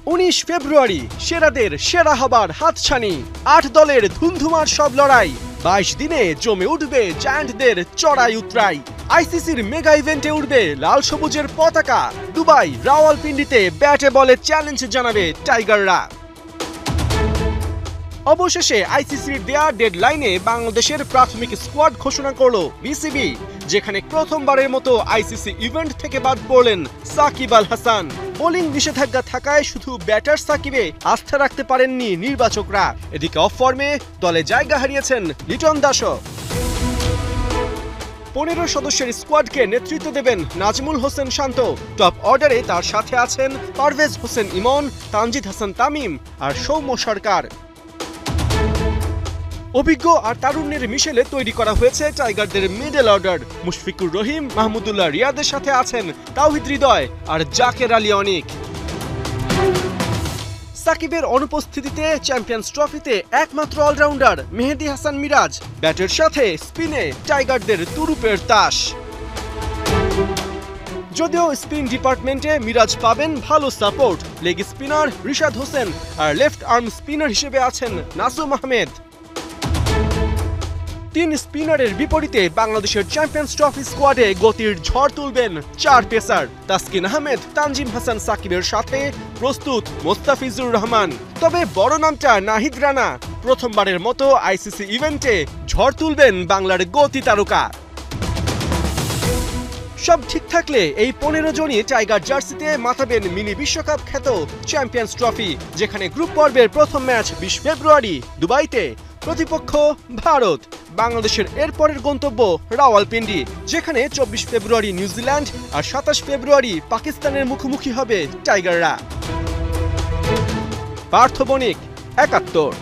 19 ফেব্রুয়ারি সেরাদের সেরা হবার হাতছানি 8 দলের ধুমধুমার সব লড়াই 22 দিনে জমে উঠবে জায়ান্টদের চড়াই উতরাই আইসিসির মেগা ইভেন্টে উঠবে লাল সবুজের পতাকা দুবাই রাওয়ালপিন্ডিতে ব্যাটে বলে চ্যালেঞ্জ জানাবে টাইগাররা। অবশেষে আইসিসির দেয়া ডেডলাইনে বাংলাদেশের প্রাথমিক স্কোয়াড ঘোষণা করল বিসিবি, যেখানে প্রথমবারের মতো আইসিসি ইভেন্ট থেকে বাদ পড়লেন সাকিব আল হাসান। বোলিং নিষেধাজ্ঞা থাকায় শুধু ব্যাটার সাকিবে আস্থা রাখতে পারেননি নির্বাচকরা। এদিকে অফ ফর্মে দলে জায়গা হারিয়েছেন লিটন দাসও। 15 সদস্যের স্কোয়াডকে নেতৃত্ব দেবেন নাজমুল হোসেন শান্ত। টপ অর্ডারে তার সাথে আছেন পারভেজ হোসেন ইমন, তানজিদ হাসান তামিম আর সৌম্য সরকার। অভিজ্ঞ আর তারুণ্যের মিশেলে তৈরি করা হয়েছে টাইগারদের মিডল অর্ডার। মুশফিকুর রহিম, মাহমুদুল্লাহ রিয়াদের সাথে আছেন তাওহিদ হৃদয় আর জাকের আলী অনিক। সাকিবের অনুপস্থিতিতে চ্যাম্পিয়ন্স ট্রফিতে একমাত্র অলরাউন্ডার মেহেদী হাসান মিরাজ। ব্যাটের সাথে স্পিনে টাইগারদের তুরুপের তাস। যদিও স্পিন ডিপার্টমেন্টে মিরাজ পাবেন ভালো support, leg spinner Rishad Hossain আর লেফট আর্ম স্পিনার হিসেবে আছেন নাসুম আহমেদ। 3 স্পিনারের বিপরীতে বাংলাদেশের চ্যাম্পিয়ন্স ট্রফি স্কোয়াডে গতির ঝড় তুলবেন 4 পেসার। তাসকিন আহমেদ, তানজিম হাসান সাকিবের সাথে প্রস্তুত মোস্তাফিজুর রহমান। তবে বড় নামটা নাহিদ রানা। প্রথমবারের মতো আইসিসি ইভেন্টে ঝড় তুলবেন বাংলার গতি তারকা। সব ঠিক থাকলে এই 15 জনই টাইগার জার্সিতে মাতাবেন মিনি বিশ্বকাপ খ্যাত চ্যাম্পিয়ন্স ট্রফি, যেখানে গ্রুপ পর্বের প্রথম ম্যাচ 20 ফেব্রুয়ারি দুবাইতে। প্রতিপক্ষ ভারত। বাংলাদেশের এরপরের গন্তব্য রাওয়ালপিন্ডি, যেখানে 24 ফেব্রুয়ারি নিউজিল্যান্ড আর 27 ফেব্রুয়ারি পাকিস্তানের মুখোমুখি হবে টাইগাররা। পার্থ বণিক, 71।